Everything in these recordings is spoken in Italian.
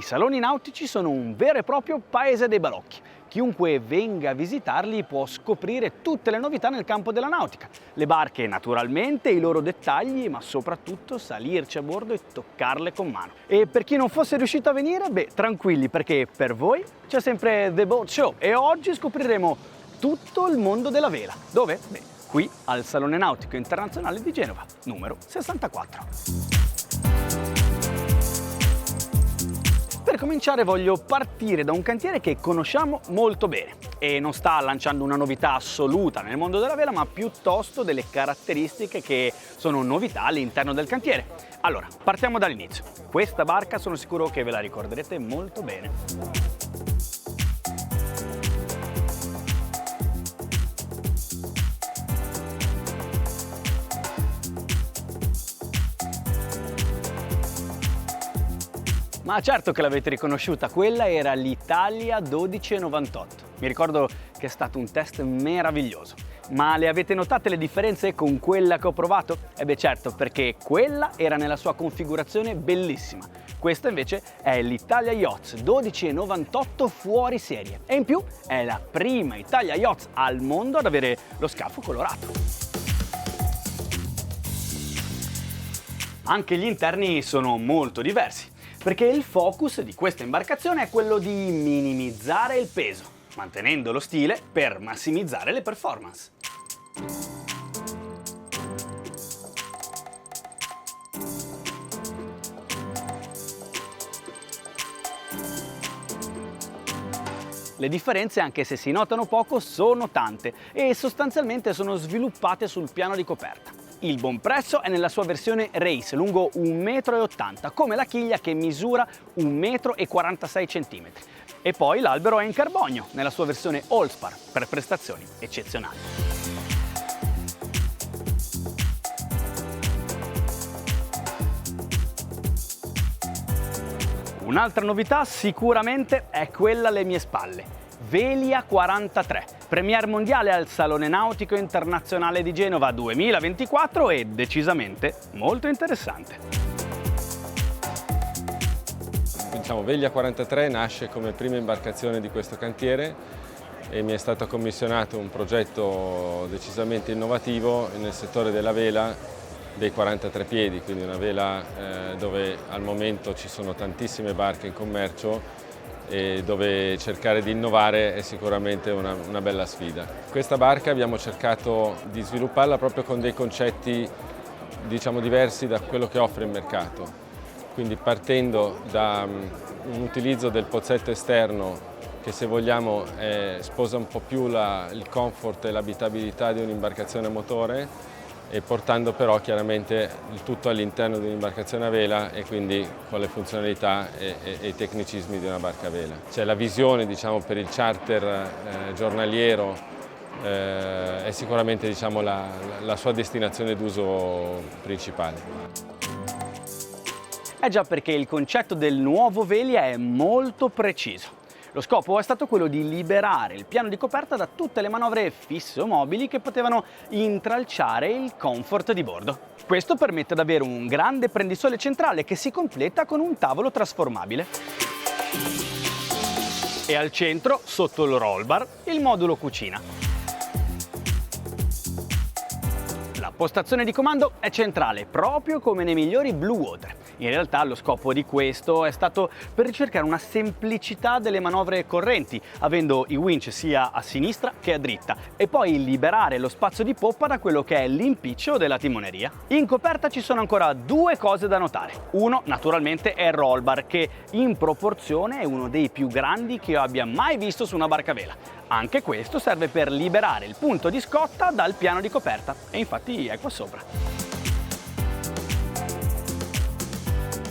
I saloni nautici sono un vero e proprio paese dei balocchi. Chiunque venga a visitarli può scoprire tutte le novità nel campo della nautica. Le barche naturalmente, i loro dettagli, ma soprattutto salirci a bordo e toccarle con mano. E per chi non fosse riuscito a venire, tranquilli, perché per voi c'è sempre The Boat Show e oggi scopriremo tutto il mondo della vela. Dove? Qui al Salone Nautico Internazionale di Genova, numero 64. Per cominciare voglio partire da un cantiere che conosciamo molto bene e non sta lanciando una novità assoluta nel mondo della vela, ma piuttosto delle caratteristiche che sono novità all'interno del cantiere. Allora, partiamo dall'inizio. Questa barca sono sicuro che ve la ricorderete molto bene. Ma certo che l'avete riconosciuta, quella era l'Italia 1298. Mi ricordo che è stato un test meraviglioso. Ma le avete notate le differenze con quella che ho provato? Certo, perché quella era nella sua configurazione bellissima. Questa invece è l'Italia Yachts 1298 fuori serie e in più è la prima Italia Yachts al mondo ad avere lo scafo colorato. Anche gli interni sono molto diversi, perché il focus di questa imbarcazione è quello di minimizzare il peso, mantenendo lo stile per massimizzare le performance. Le differenze, anche se si notano poco, sono tante e sostanzialmente sono sviluppate sul piano di coperta. Il bompresso è nella sua versione Race, lungo 1,80 m, come la chiglia che misura 1,46 m. E poi l'albero è in carbonio, nella sua versione Allspar, per prestazioni eccezionali. Un'altra novità sicuramente è quella alle mie spalle. Velia 43, Premier mondiale al Salone Nautico Internazionale di Genova 2024 e decisamente molto interessante. Velia 43 nasce come prima imbarcazione di questo cantiere e mi è stato commissionato un progetto decisamente innovativo nel settore della vela dei 43 piedi, quindi una vela dove al momento ci sono tantissime barche in commercio e dove cercare di innovare è sicuramente una bella sfida. Questa barca abbiamo cercato di svilupparla proprio con dei concetti diversi da quello che offre il mercato, quindi partendo da un utilizzo del pozzetto esterno che, se vogliamo, sposa un po' più il comfort e l'abitabilità di un'imbarcazione a motore, e portando però chiaramente il tutto all'interno di un'imbarcazione a vela e quindi con le funzionalità e i tecnicismi di una barca a vela. Cioè la visione per il charter giornaliero è sicuramente la sua destinazione d'uso principale. Già, perché il concetto del nuovo Velia è molto preciso. Lo scopo è stato quello di liberare il piano di coperta da tutte le manovre fisse o mobili che potevano intralciare il comfort di bordo. Questo permette di avere un grande prendisole centrale che si completa con un tavolo trasformabile. E al centro, sotto il roll bar, il modulo cucina. La postazione di comando è centrale, proprio come nei migliori Blue Water. In realtà lo scopo di questo è stato per ricercare una semplicità delle manovre correnti, avendo i winch sia a sinistra che a dritta, e poi liberare lo spazio di poppa da quello che è l'impiccio della timoneria. In coperta ci sono ancora due cose da notare. Uno, naturalmente, è il roll bar, che in proporzione è uno dei più grandi che io abbia mai visto su una barca a vela. Anche questo serve per liberare il punto di scotta dal piano di coperta, e infatti è qua sopra.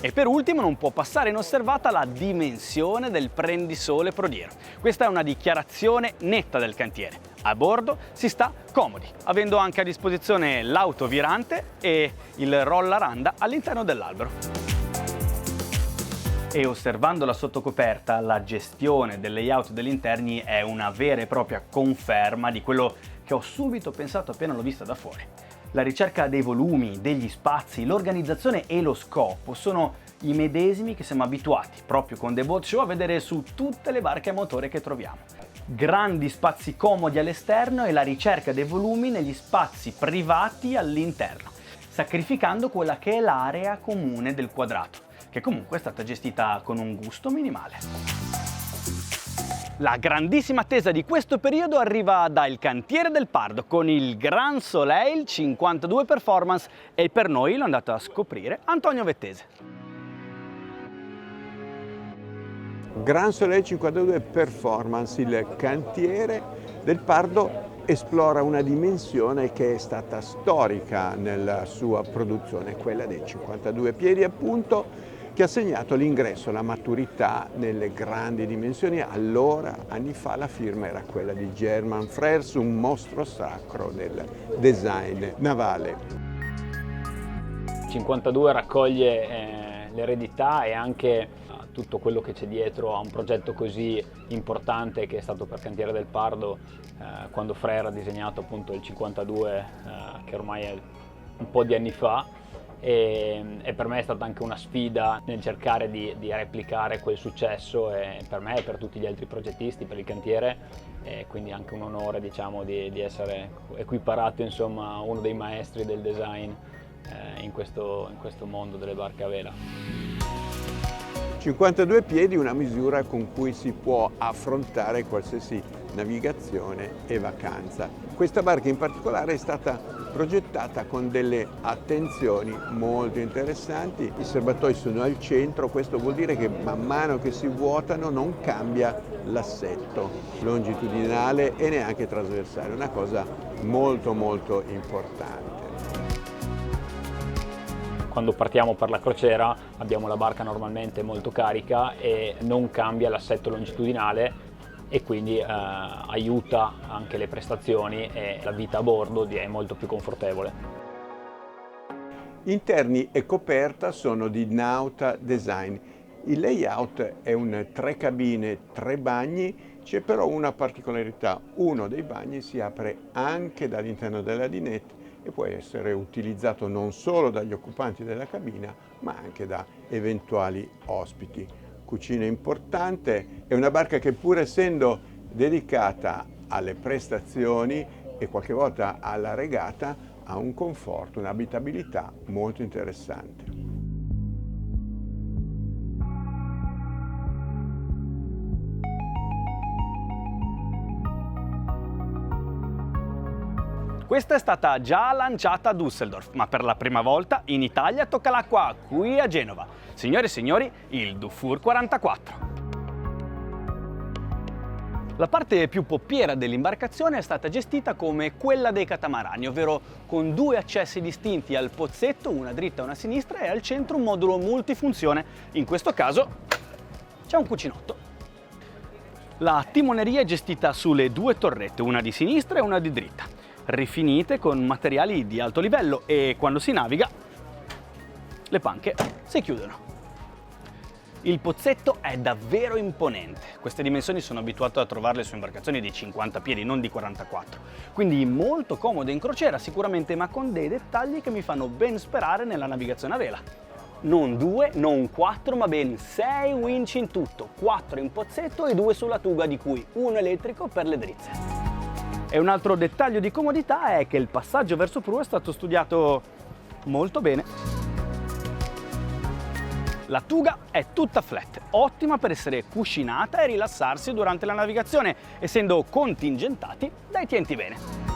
E per ultimo non può passare inosservata la dimensione del prendisole prodiero. Questa è una dichiarazione netta del cantiere. A bordo si sta comodi, avendo anche a disposizione l'autovirante e il rollaranda all'interno dell'albero. E osservando la sottocoperta, la gestione del layout degli interni è una vera e propria conferma di quello che ho subito pensato appena l'ho vista da fuori. La ricerca dei volumi, degli spazi, l'organizzazione e lo scopo sono i medesimi che siamo abituati, proprio con The Boat Show, a vedere su tutte le barche a motore che troviamo. Grandi spazi comodi all'esterno e la ricerca dei volumi negli spazi privati all'interno, sacrificando quella che è l'area comune del quadrato, che comunque è stata gestita con un gusto minimale. La grandissima attesa di questo periodo arriva dal cantiere del Pardo con il Grand Soleil 52 Performance e per noi l'ho andato a scoprire Antonio Vettese. Grand Soleil 52 Performance, il cantiere del Pardo, esplora una dimensione che è stata storica nella sua produzione, quella dei 52 piedi appunto, che ha segnato l'ingresso, la maturità nelle grandi dimensioni. Allora, anni fa, la firma era quella di German Frères, un mostro sacro del design navale. 52 raccoglie l'eredità e anche tutto quello che c'è dietro a un progetto così importante che è stato per Cantiere del Pardo, quando Frère ha disegnato appunto il 52, che ormai è un po' di anni fa. E per me è stata anche una sfida nel cercare di replicare quel successo, e per me e per tutti gli altri progettisti, per il cantiere, e quindi anche un onore, diciamo, di essere equiparato, insomma, a uno dei maestri del design in questo mondo delle barche a vela. 52 piedi, una misura con cui si può affrontare qualsiasi navigazione e vacanza. Questa barca in particolare è stata progettata con delle attenzioni molto interessanti. I serbatoi sono al centro, questo vuol dire che man mano che si vuotano non cambia l'assetto longitudinale e neanche trasversale, una cosa molto molto importante. Quando partiamo per la crociera abbiamo la barca normalmente molto carica e non cambia l'assetto longitudinale, e quindi aiuta anche le prestazioni e la vita a bordo è molto più confortevole. Interni e coperta sono di Nauta Design. Il layout è un 3 cabine, 3 bagni, c'è però una particolarità: uno dei bagni si apre anche dall'interno della dinette e può essere utilizzato non solo dagli occupanti della cabina, ma anche da eventuali ospiti. Cucina importante, è una barca che, pur essendo dedicata alle prestazioni e qualche volta alla regata, ha un conforto, un'abitabilità molto interessante. Questa è stata già lanciata a Düsseldorf, ma per la prima volta in Italia tocca l'acqua qui a Genova. Signore e signori, il Dufour 44. La parte più poppiera dell'imbarcazione è stata gestita come quella dei catamarani, ovvero con 2 accessi distinti al pozzetto, una dritta e una sinistra, e al centro un modulo multifunzione. In questo caso c'è un cucinotto. La timoneria è gestita sulle 2 torrette, una di sinistra e una di dritta, rifinite con materiali di alto livello, e quando si naviga le panche si chiudono. Il pozzetto è davvero imponente. Queste dimensioni sono abituato a trovarle su imbarcazioni di 50 piedi, non di 44. Quindi molto comodo in crociera sicuramente, ma con dei dettagli che mi fanno ben sperare nella navigazione a vela. Non 2, non 4, ma ben 6 winch in tutto, 4 in pozzetto e 2 sulla tuga, di cui uno elettrico per le drizze. E un altro dettaglio di comodità è che il passaggio verso prua è stato studiato molto bene. La tuga è tutta flat, ottima per essere cuscinata e rilassarsi durante la navigazione, essendo contingentati dai tientivene.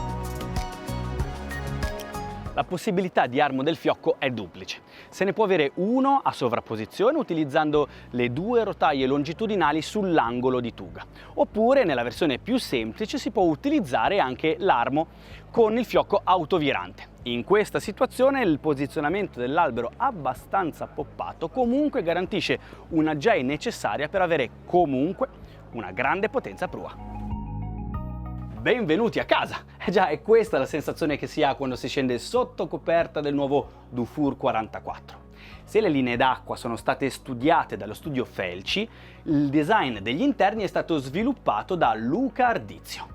La possibilità di armo del fiocco è duplice. Se ne può avere uno a sovrapposizione utilizzando le 2 rotaie longitudinali sull'angolo di tuga, oppure nella versione più semplice si può utilizzare anche l'armo con il fiocco autovirante. In questa situazione il posizionamento dell'albero abbastanza poppato comunque garantisce una J necessaria per avere comunque una grande potenza a prua. Benvenuti a casa! Già, è questa la sensazione che si ha quando si scende sotto coperta del nuovo Dufour 44. Se le linee d'acqua sono state studiate dallo studio Felci, il design degli interni è stato sviluppato da Luca Ardizio.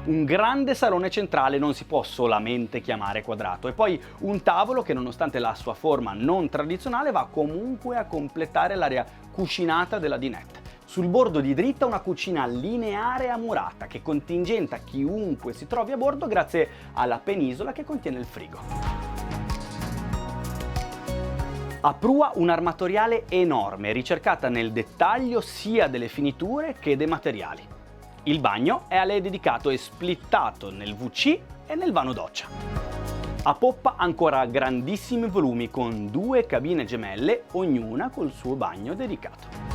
un grande salone centrale non si può solamente chiamare quadrato, e poi un tavolo che, nonostante la sua forma non tradizionale, va comunque a completare l'area cucinata della dinette. Sul bordo di dritta una cucina lineare a murata che contingenta chiunque si trovi a bordo grazie alla penisola che contiene il frigo. A prua un'armatoriale enorme, ricercata nel dettaglio sia delle finiture che dei materiali. Il bagno è a lei dedicato e splittato nel WC e nel vano doccia. A poppa ancora grandissimi volumi con 2 cabine gemelle, ognuna col suo bagno dedicato.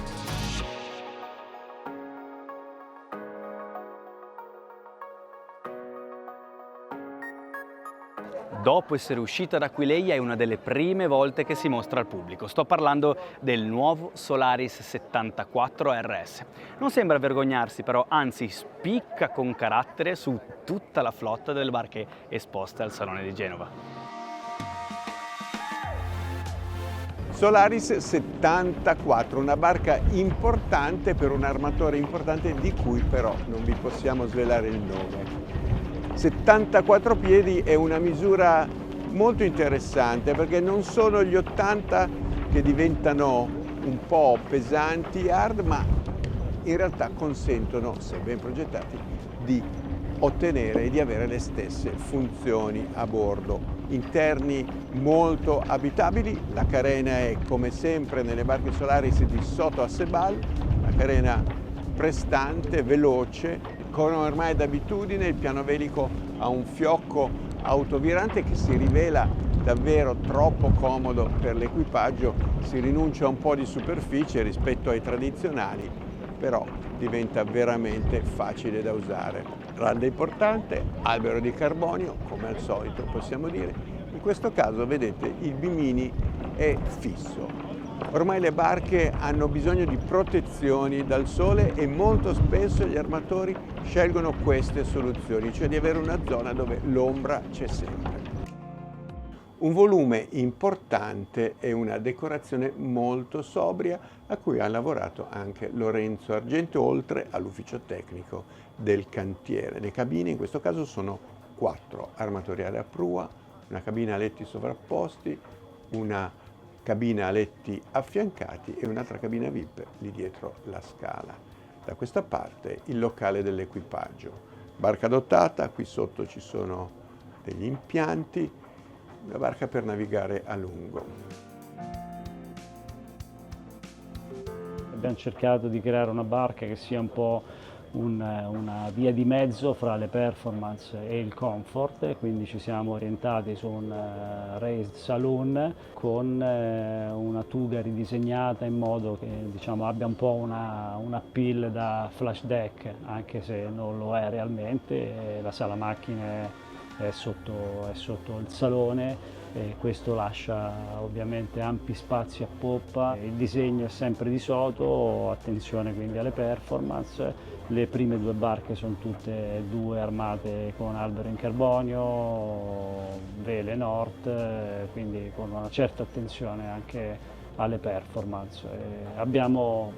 Dopo essere uscita da Aquileia è una delle prime volte che si mostra al pubblico. Sto parlando del nuovo Solaris 74 RS. Non sembra vergognarsi però, anzi spicca con carattere su tutta la flotta delle barche esposte al Salone di Genova. Solaris 74, una barca importante per un armatore importante di cui però non vi possiamo svelare il nome. 74 piedi è una misura molto interessante perché non sono gli 80 che diventano un po' pesanti, hard, ma in realtà consentono, se ben progettati, di ottenere e di avere le stesse funzioni a bordo. Interni molto abitabili, la carena è come sempre nelle barche Solaris di sottoasse bal, la carena prestante, veloce, come ormai d'abitudine. Il piano velico ha un fiocco autovirante che si rivela davvero troppo comodo per l'equipaggio, si rinuncia a un po' di superficie rispetto ai tradizionali, però diventa veramente facile da usare. Randa importante, albero di carbonio, come al solito possiamo dire. In questo caso vedete il bimini è fisso. Ormai le barche hanno bisogno di protezioni dal sole e molto spesso gli armatori scelgono queste soluzioni, cioè di avere una zona dove l'ombra c'è sempre. Un volume importante e una decorazione molto sobria a cui ha lavorato anche Lorenzo Argento, oltre all'ufficio tecnico del cantiere. Le cabine in questo caso sono 4, armatoriale a prua, una cabina a letti sovrapposti, una cabina a letti affiancati e un'altra cabina VIP lì dietro la scala. Da questa parte il locale dell'equipaggio. Barca dotata, qui sotto ci sono degli impianti, una barca per navigare a lungo. Abbiamo cercato di creare una barca che sia un po' una via di mezzo fra le performance e il comfort, quindi ci siamo orientati su un raised saloon con una tuga ridisegnata in modo che, diciamo, abbia un po' una appeal da flash deck, anche se non lo è realmente. La sala macchine è sotto il salone e questo lascia ovviamente ampi spazi a poppa. Il disegno è sempre di Soto, attenzione quindi alle performance. Le prime 2 barche sono tutte e 2 armate con albero in carbonio, vele North, quindi con una certa attenzione anche alle performance. Abbiamo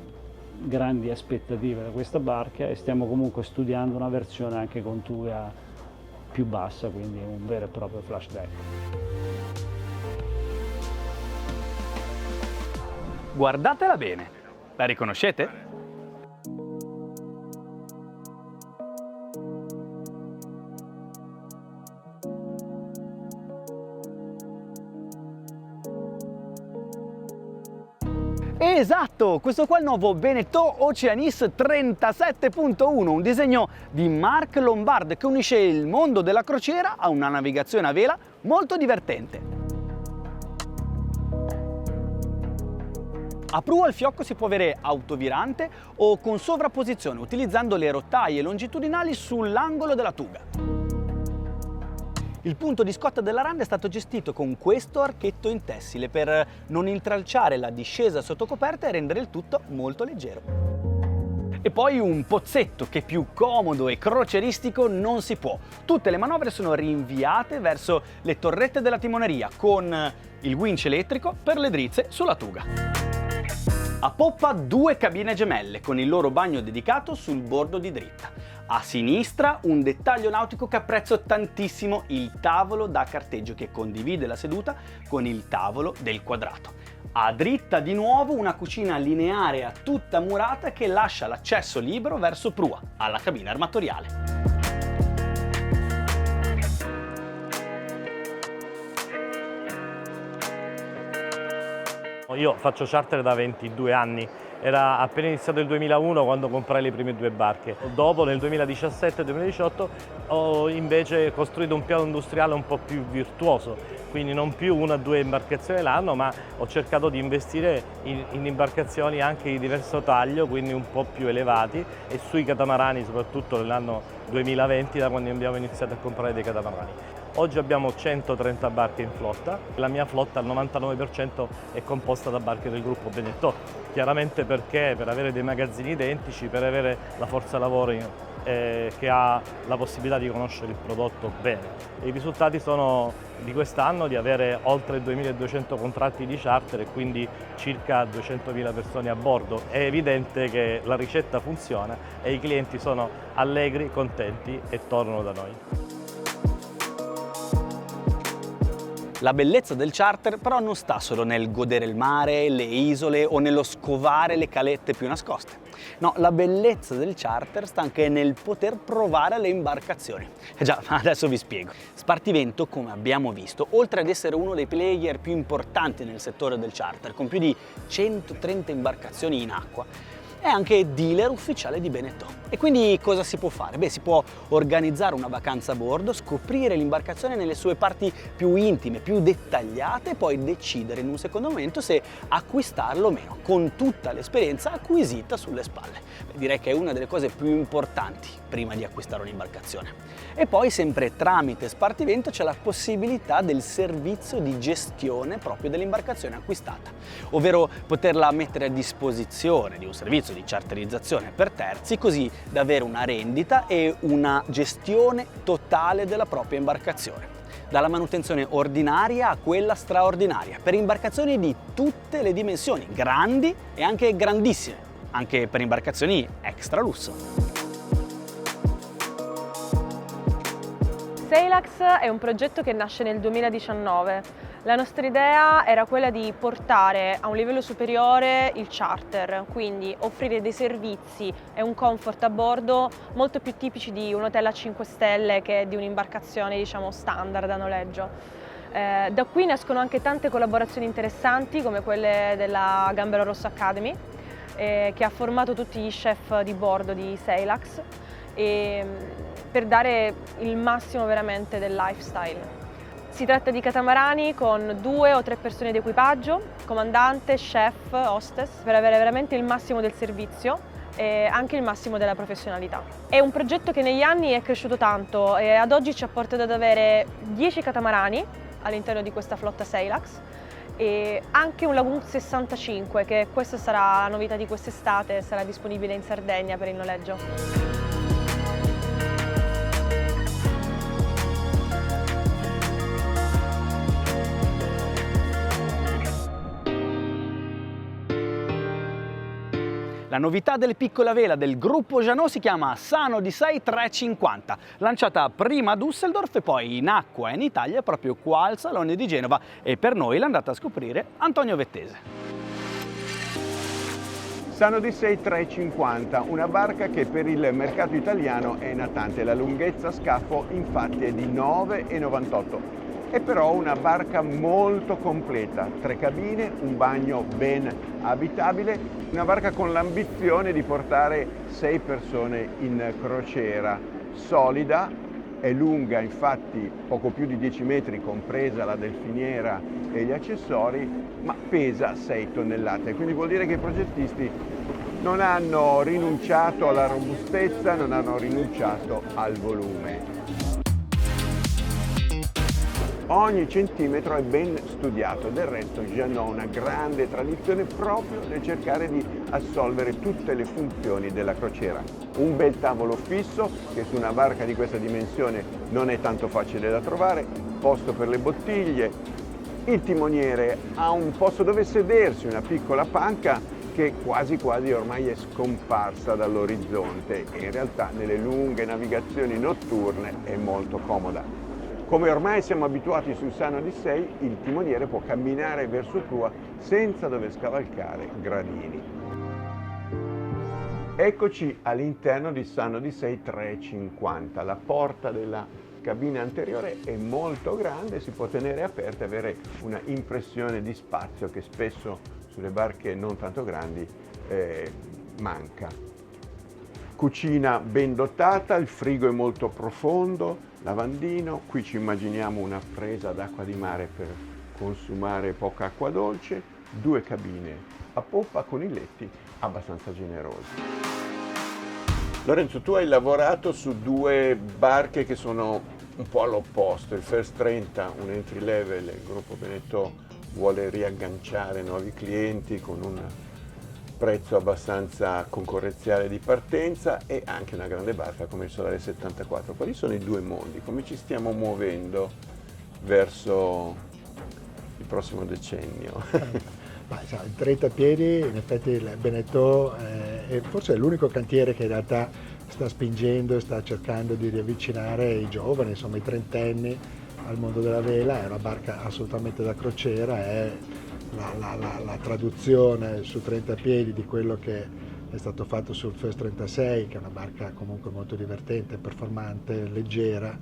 grandi aspettative da questa barca e stiamo comunque studiando una versione anche con tuga più bassa, quindi un vero e proprio flash deck. Guardatela bene, la riconoscete? Esatto, questo qua è il nuovo Beneteau Oceanis 37.1, un disegno di Marc Lombard che unisce il mondo della crociera a una navigazione a vela molto divertente. A prua il fiocco si può avere autovirante o con sovrapposizione, utilizzando le rotaie longitudinali sull'angolo della tuga. Il punto di scotta della randa è stato gestito con questo archetto in tessile per non intralciare la discesa sotto coperta e rendere il tutto molto leggero. E poi un pozzetto che più comodo e croceristico non si può. Tutte le manovre sono rinviate verso le torrette della timoneria con il winch elettrico per le drizze sulla tuga. A poppa 2 cabine gemelle con il loro bagno dedicato sul bordo di dritta. A sinistra un dettaglio nautico che apprezzo tantissimo, il tavolo da carteggio che condivide la seduta con il tavolo del quadrato. A dritta di nuovo una cucina lineare a tutta murata che lascia l'accesso libero verso prua, alla cabina armatoriale. Io faccio charter da 22 anni, era appena iniziato il 2001 quando comprai le prime 2 barche. Dopo nel 2017-2018 ho invece costruito un piano industriale un po' più virtuoso, quindi non più 1 o 2 imbarcazioni l'anno, ma ho cercato di investire in imbarcazioni anche di diverso taglio, quindi un po' più elevati, e sui catamarani soprattutto nell'anno 2020, da quando abbiamo iniziato a comprare dei catamarani. Oggi abbiamo 130 barche in flotta, la mia flotta al 99% è composta da barche del gruppo Beneteau, chiaramente perché per avere dei magazzini identici, per avere la forza lavoro che ha la possibilità di conoscere il prodotto bene. I risultati sono di quest'anno di avere oltre 2200 contratti di charter e quindi circa 200.000 persone a bordo. È evidente che la ricetta funziona e i clienti sono allegri, contenti e tornano da noi. La bellezza del charter però non sta solo nel godere il mare, le isole o nello scovare le calette più nascoste. No, la bellezza del charter sta anche nel poter provare le imbarcazioni. Già, adesso vi spiego. Spartivento, come abbiamo visto, oltre ad essere uno dei player più importanti nel settore del charter, con più di 130 imbarcazioni in acqua, è anche dealer ufficiale di Beneteau. E quindi cosa si può fare? Beh, si può organizzare una vacanza a bordo, scoprire l'imbarcazione nelle sue parti più intime, più dettagliate e poi decidere in un secondo momento se acquistarlo o meno, con tutta l'esperienza acquisita sulle spalle. Direi che è una delle cose più importanti prima di acquistare un'imbarcazione. E poi sempre tramite Spartivento c'è la possibilità del servizio di gestione proprio dell'imbarcazione acquistata, ovvero poterla mettere a disposizione di un servizio di charterizzazione per terzi, così da avere una rendita e una gestione totale della propria imbarcazione, dalla manutenzione ordinaria a quella straordinaria, per imbarcazioni di tutte le dimensioni, grandi e anche grandissime, anche per imbarcazioni extra lusso. Sailax è un progetto che nasce nel 2019. La nostra idea era quella di portare a un livello superiore il charter, quindi offrire dei servizi e un comfort a bordo molto più tipici di un hotel a 5 stelle che di un'imbarcazione, diciamo, standard a noleggio. Da qui nascono anche tante collaborazioni interessanti come quelle della Gambero Rosso Academy, che ha formato tutti gli chef di bordo di Sailax per dare il massimo veramente del lifestyle. Si tratta di catamarani con 2 o 3 persone di equipaggio, comandante, chef, hostess, per avere veramente il massimo del servizio e anche il massimo della professionalità. È un progetto che negli anni è cresciuto tanto e ad oggi ci ha portato ad avere 10 catamarani all'interno di questa flotta Sailax e anche un Lagoon 65, che questa sarà la novità di quest'estate, sarà disponibile in Sardegna per il noleggio. La novità delle piccole a vela del gruppo Jeanneau si chiama San Odyssey 350, lanciata prima a Düsseldorf e poi in acqua in Italia proprio qua al Salone di Genova, e per noi l'è andata a scoprire Antonio Vettese. San Odyssey 350, una barca che per il mercato italiano è natante. La lunghezza scafo infatti è di 9,98. È però una barca molto completa, 3 cabine, un bagno ben abitabile, una barca con l'ambizione di portare 6 persone in crociera, solida, è lunga infatti poco più di 10 metri compresa la delfiniera e gli accessori, ma pesa 6 tonnellate, quindi vuol dire che i progettisti non hanno rinunciato alla robustezza, non hanno rinunciato al volume. Ogni centimetro è ben studiato, del resto Jeanneau ha una grande tradizione proprio nel cercare di assolvere tutte le funzioni della crociera. Un bel tavolo fisso che su una barca di questa dimensione non è tanto facile da trovare, posto per le bottiglie, il timoniere ha un posto dove sedersi, una piccola panca che quasi ormai è scomparsa dall'orizzonte e in realtà nelle lunghe navigazioni notturne è molto comoda. Come ormai siamo abituati sul Sano D6, il timoniere può camminare verso prua senza dover scavalcare gradini. Eccoci all'interno di Sano D6 350. La porta della cabina anteriore è molto grande, si può tenere aperta e avere una impressione di spazio che spesso sulle barche non tanto grandi manca. Cucina ben dotata, il frigo è molto profondo, lavandino, qui ci immaginiamo una presa d'acqua di mare per consumare poca acqua dolce, 2 cabine a poppa con i letti abbastanza generosi. Lorenzo, tu hai lavorato su 2 barche che sono un po' all'opposto, il First 30, un entry level, il gruppo Beneteau vuole riagganciare nuovi clienti con un prezzo abbastanza concorrenziale di partenza e anche una grande barca come il Solare 74. Quali sono i 2 mondi? Come ci stiamo muovendo verso il prossimo decennio? Il 30 piedi, in effetti il Beneteau è forse l'unico cantiere che in realtà sta spingendo e sta cercando di riavvicinare i giovani, insomma i trentenni, al mondo della vela. È una barca assolutamente da crociera, è la traduzione su 30 piedi di quello che è stato fatto sul First 36, che è una barca comunque molto divertente, performante, leggera,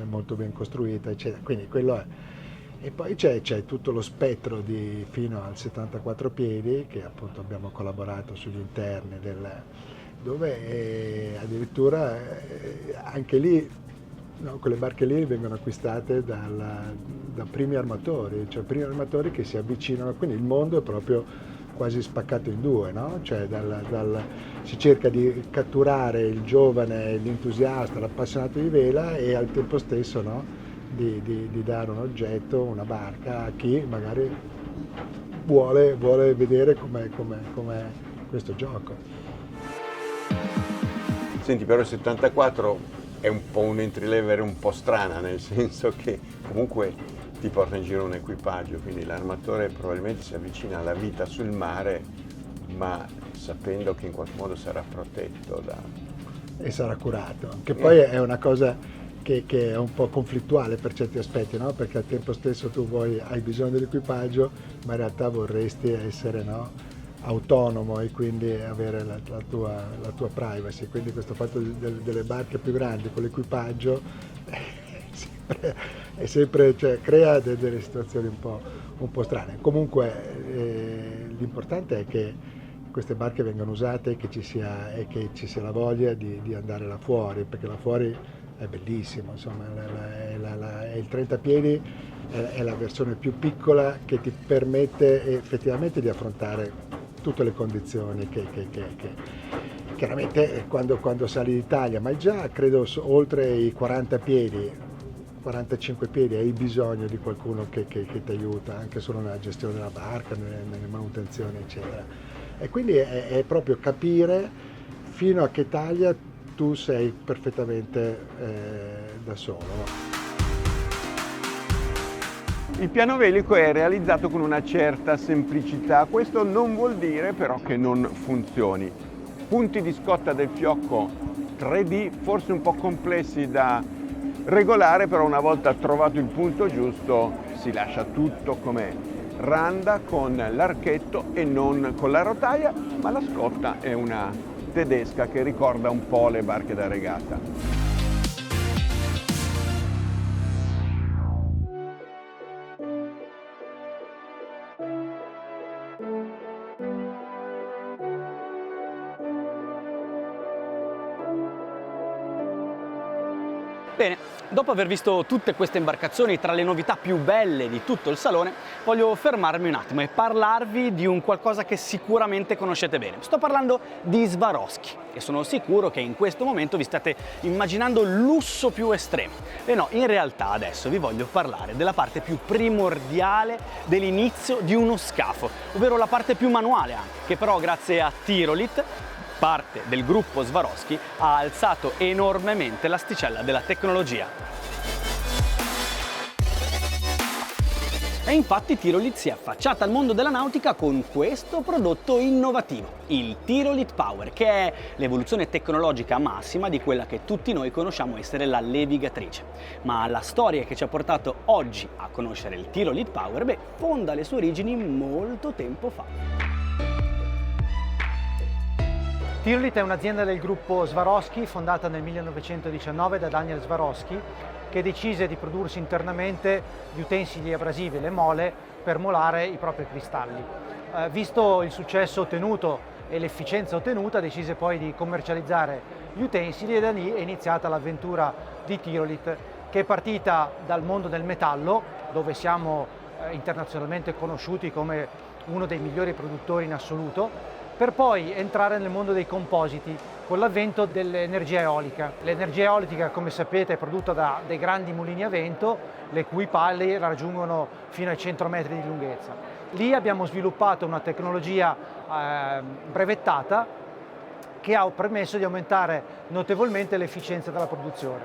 molto ben costruita, eccetera. Quindi quello è. E poi c'è tutto lo spettro fino al 74 piedi, che appunto abbiamo collaborato sugli interni, dove addirittura anche lì, no, quelle barche lì vengono acquistate da primi armatori, cioè primi armatori che si avvicinano, quindi il mondo è proprio quasi spaccato in 2, no? Cioè si cerca di catturare il giovane, l'entusiasta, l'appassionato di vela e al tempo stesso, no? Di dare un oggetto, una barca a chi magari vuole vedere com'è questo gioco. Senti, però il 74 è un po' un entry level un po' strana, nel senso che comunque ti porta in giro un equipaggio, quindi l'armatore probabilmente si avvicina alla vita sul mare, ma sapendo che in qualche modo sarà protetto e sarà curato, che poi è una cosa che è un po' conflittuale per certi aspetti, no? Perché al tempo stesso tu hai bisogno dell'equipaggio, ma in realtà vorresti essere, no, autonomo e quindi avere la tua privacy. Quindi questo fatto delle barche più grandi con l'equipaggio è sempre cioè, crea delle situazioni un po' strane. Comunque l'importante è che queste barche vengano usate e che ci sia la voglia di andare là fuori, perché là fuori è bellissimo, insomma, il 30 piedi è la versione più piccola che ti permette effettivamente di affrontare tutte le condizioni che chiaramente quando sali d'Italia, ma già credo oltre i 40 piedi, 45 piedi hai bisogno di qualcuno che ti aiuta anche solo nella gestione della barca, nelle manutenzioni eccetera, e quindi è proprio capire fino a che taglia tu sei perfettamente da solo. Il piano velico è realizzato con una certa semplicità, questo non vuol dire però che non funzioni. Punti di scotta del fiocco 3D, forse un po' complessi da regolare, però una volta trovato il punto giusto si lascia tutto com'è. Randa con l'archetto e non con la rotaia, ma la scotta è una tedesca che ricorda un po' le barche da regata. Bene, dopo aver visto tutte queste imbarcazioni tra le novità più belle di tutto il salone, voglio fermarmi un attimo e parlarvi di un qualcosa che sicuramente conoscete bene. Sto parlando di Swarovski e sono sicuro che in questo momento vi state immaginando il lusso più estremo. E no, in realtà adesso vi voglio parlare della parte più primordiale dell'inizio di uno scafo, ovvero la parte più manuale anche, che però grazie a Tyrolit, parte del gruppo Swarovski, ha alzato enormemente l'asticella della tecnologia. E E infatti Tyrolit si è affacciata al mondo della nautica con questo prodotto innovativo, il Tyrolit Power, che è l'evoluzione tecnologica massima di quella che tutti noi conosciamo essere la levigatrice. Ma la storia che ci ha portato oggi a conoscere il Tyrolit Power, fonda le sue origini molto tempo fa. Tyrolit è un'azienda del gruppo Swarovski, fondata nel 1919 da Daniel Swarovski, che decise di prodursi internamente gli utensili abrasivi, le mole, per molare i propri cristalli. Visto il successo ottenuto e l'efficienza ottenuta, decise poi di commercializzare gli utensili e da lì è iniziata l'avventura di Tyrolit, che è partita dal mondo del metallo, dove siamo internazionalmente conosciuti come uno dei migliori produttori in assoluto, per poi entrare nel mondo dei compositi con l'avvento dell'energia eolica. L'energia eolica, come sapete, è prodotta da dei grandi mulini a vento, le cui pale raggiungono fino ai 100 metri di lunghezza. Lì abbiamo sviluppato una tecnologia brevettata che ha permesso di aumentare notevolmente l'efficienza della produzione.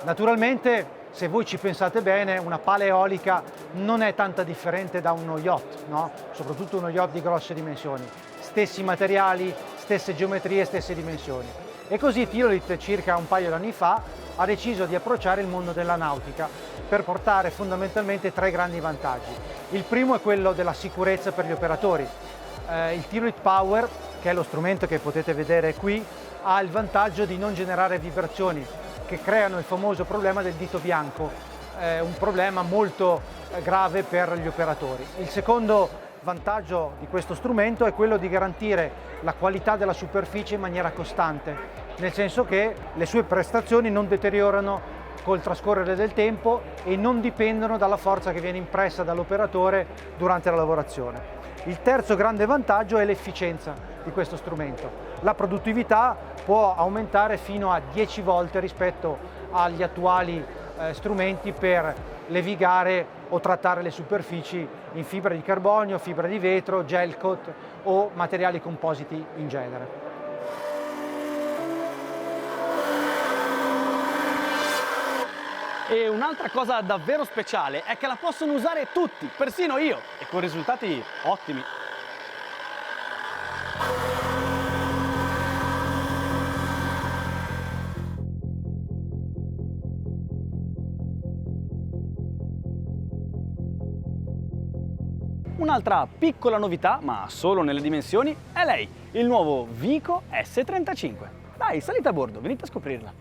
Naturalmente, se voi ci pensate bene, una pala eolica non è tanta differente da uno yacht, no? Soprattutto uno yacht di grosse dimensioni. Stessi materiali, stesse geometrie, stesse dimensioni. E così Tyrolit, circa un paio d'anni fa, ha deciso di approcciare il mondo della nautica per portare fondamentalmente 3 grandi vantaggi. Il primo è quello della sicurezza per gli operatori. Il Tyrolit Power, che è lo strumento che potete vedere qui, ha il vantaggio di non generare vibrazioni che creano il famoso problema del dito bianco, un problema molto grave per gli operatori. Il secondo vantaggio di questo strumento è quello di garantire la qualità della superficie in maniera costante, nel senso che le sue prestazioni non deteriorano col trascorrere del tempo e non dipendono dalla forza che viene impressa dall'operatore durante la lavorazione. Il terzo grande vantaggio è l'efficienza di questo strumento. La produttività può aumentare fino a 10 volte rispetto agli attuali strumenti per levigare o trattare le superfici in fibra di carbonio, fibra di vetro, gel coat o materiali compositi in genere. E un'altra cosa davvero speciale è che la possono usare tutti, persino io, e con risultati ottimi. Un'altra piccola novità, ma solo nelle dimensioni, è lei, il nuovo Vico S35. Dai, salite a bordo, venite a scoprirla.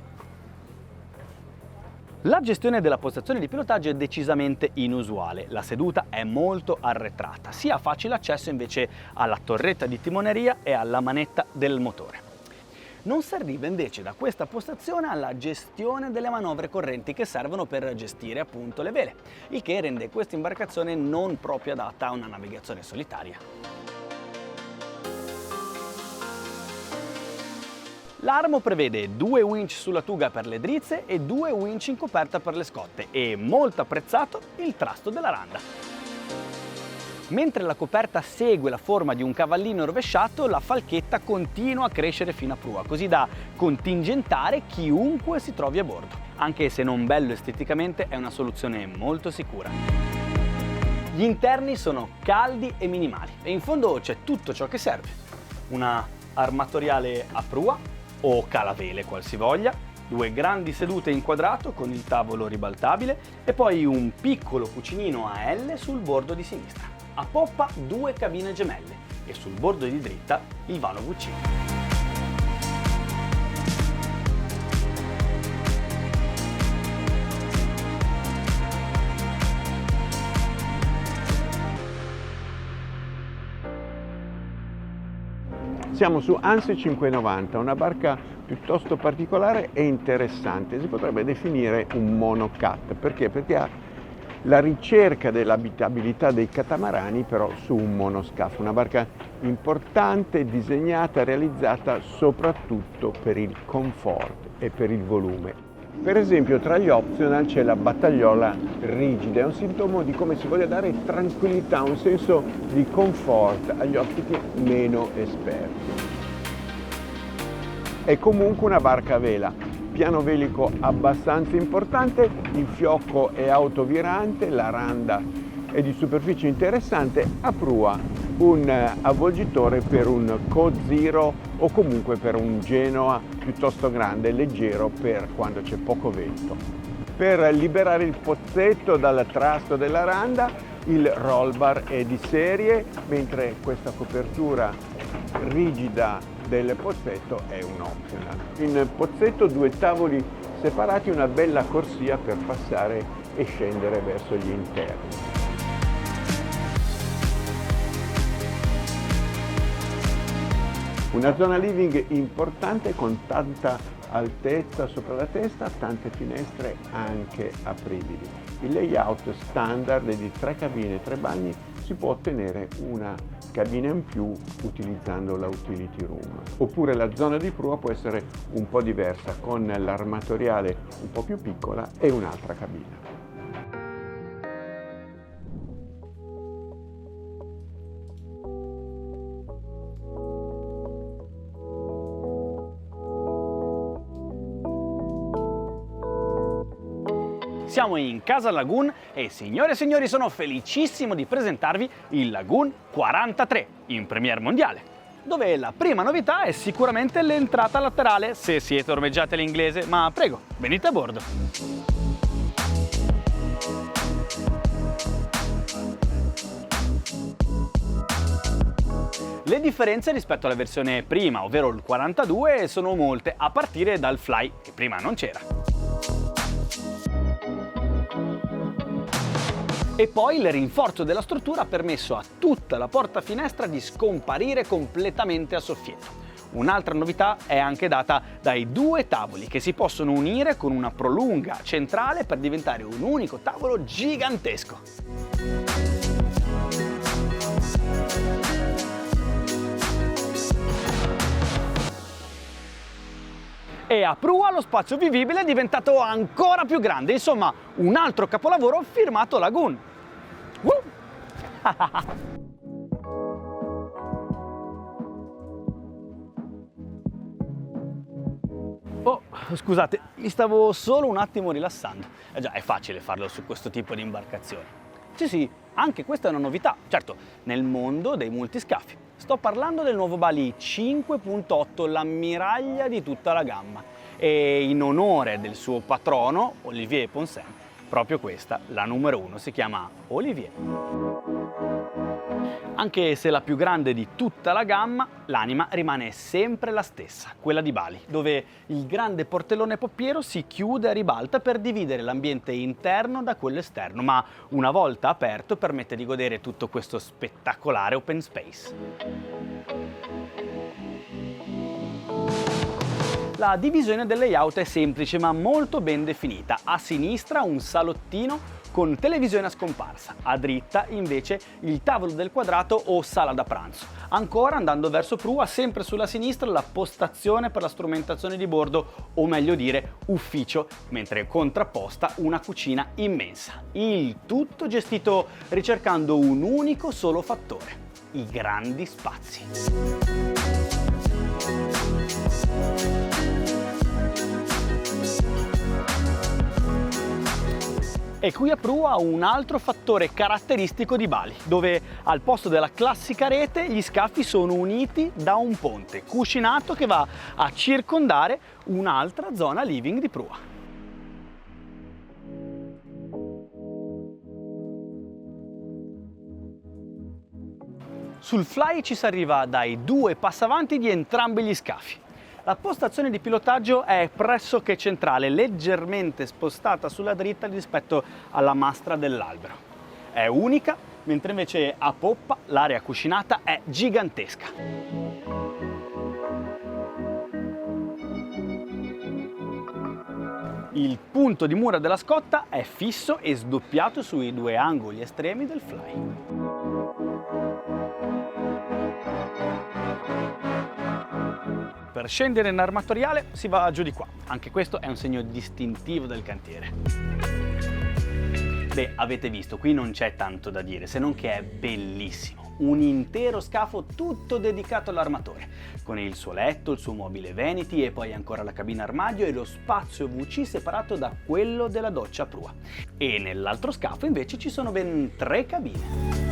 La gestione della postazione di pilotaggio è decisamente inusuale. La seduta è molto arretrata, si ha facile accesso invece alla torretta di timoneria e alla manetta del motore. Non si arriva invece da questa postazione alla gestione delle manovre correnti che servono per gestire appunto le vele, il che rende questa imbarcazione non proprio adatta a una navigazione solitaria. L'Armo prevede 2 winch sulla tuga per le drizze e 2 winch in coperta per le scotte e, molto apprezzato, il trasto della randa. Mentre la coperta segue la forma di un cavallino rovesciato, la falchetta continua a crescere fino a prua, così da contingentare chiunque si trovi a bordo. Anche se non bello esteticamente, è una soluzione molto sicura. Gli interni sono caldi e minimali e in fondo c'è tutto ciò che serve. Una armatoriale a prua o calavele qualsivoglia, 2 grandi sedute in quadrato con il tavolo ribaltabile e poi un piccolo cucinino a L sul bordo di sinistra. A poppa 2 cabine gemelle e sul bordo di dritta il vano WC. Siamo su Anse 590, una barca piuttosto particolare e interessante. Si potrebbe definire un monocat. Perché? Perché ha la ricerca dell'abitabilità dei catamarani però su un monoscafo, una barca importante, disegnata e realizzata soprattutto per il comfort e per il volume. Per esempio tra gli optional c'è la battagliola rigida, è un sintomo di come si voglia dare tranquillità, un senso di comfort agli ospiti meno esperti. È comunque una barca a vela, piano velico abbastanza importante, il fiocco è autovirante, la randa e di superficie interessante, a prua un avvolgitore per un Code Zero o comunque per un Genoa piuttosto grande, leggero per quando c'è poco vento. Per liberare il pozzetto dal trasto della randa, il roll bar è di serie, mentre questa copertura rigida del pozzetto è un optional. In pozzetto 2 tavoli separati, una bella corsia per passare e scendere verso gli interni. Una zona living importante con tanta altezza sopra la testa, tante finestre anche apribili. Il layout standard è di 3 cabine e 3 bagni, si può ottenere una cabina in più utilizzando la utility room. Oppure la zona di prua può essere un po' diversa, con l'armatoriale un po' più piccola e un'altra cabina. Siamo in Casa Lagoon e signore e signori sono felicissimo di presentarvi il Lagoon 43 in Premiere Mondiale, dove la prima novità è sicuramente l'entrata laterale se siete ormeggiati all'inglese, ma prego, venite a bordo. Le differenze rispetto alla versione prima, ovvero il 42, sono molte, a partire dal fly che prima non c'era. E poi il rinforzo della struttura ha permesso a tutta la porta finestra di scomparire completamente a soffietto. Un'altra novità è anche data dai 2 tavoli che si possono unire con una prolunga centrale per diventare un unico tavolo gigantesco. E a prua lo spazio vivibile è diventato ancora più grande, insomma un altro capolavoro firmato Lagoon. Oh, scusate, mi stavo solo un attimo rilassando. Già, è facile farlo su questo tipo di imbarcazioni. Sì, anche questa è una novità, certo, nel mondo dei multiscafi. Sto parlando del nuovo Bali 5.8, l'ammiraglia di tutta la gamma. E in onore del suo patrono, Olivier Ponsen, proprio questa, la numero 1, si chiama Olivier. Anche se la più grande di tutta la gamma, l'anima rimane sempre la stessa, quella di Bali, dove il grande portellone poppiero si chiude a ribalta per dividere l'ambiente interno da quello esterno, ma una volta aperto permette di godere tutto questo spettacolare open space. La divisione del layout è semplice ma molto ben definita. A sinistra un salottino con televisione a scomparsa, a dritta invece il tavolo del quadrato o sala da pranzo. Ancora andando verso prua, sempre sulla sinistra la postazione per la strumentazione di bordo, o meglio dire ufficio, mentre contrapposta una cucina immensa. Il tutto gestito ricercando un unico solo fattore: i grandi spazi. E qui a prua un altro fattore caratteristico di Bali, dove al posto della classica rete gli scafi sono uniti da un ponte cuscinato che va a circondare un'altra zona living di prua. Sul fly ci si arriva dai 2 passavanti di entrambi gli scafi. La postazione di pilotaggio è pressoché centrale, leggermente spostata sulla dritta rispetto alla mastra dell'albero. È unica, mentre invece a poppa l'area cuscinata è gigantesca. Il punto di mura della scotta è fisso e sdoppiato sui 2 angoli estremi del fly. Per scendere in armatoriale si va giù di qua, anche questo è un segno distintivo del cantiere. Beh, avete visto, qui non c'è tanto da dire, se non che è bellissimo. un intero scafo tutto dedicato all'armatore, con il suo letto, il suo mobile vanity e poi ancora la cabina armadio e lo spazio WC separato da quello della doccia a prua. E nell'altro scafo invece ci sono ben 3 cabine.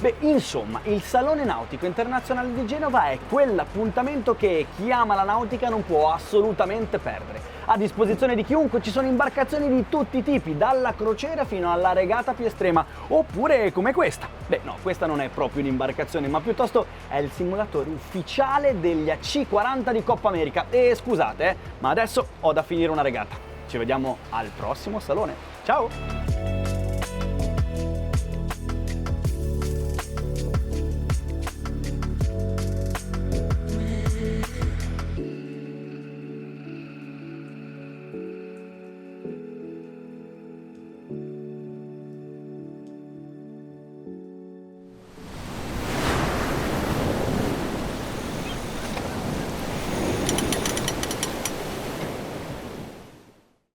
Beh, insomma, il Salone Nautico Internazionale di Genova è quell'appuntamento che chi ama la nautica non può assolutamente perdere. A disposizione di chiunque ci sono imbarcazioni di tutti i tipi, dalla crociera fino alla regata più estrema, oppure come questa. Beh, no, questa non è proprio un'imbarcazione, ma piuttosto è il simulatore ufficiale degli AC40 di Coppa America. E scusate, ma adesso ho da finire una regata. Ci vediamo al prossimo salone. Ciao!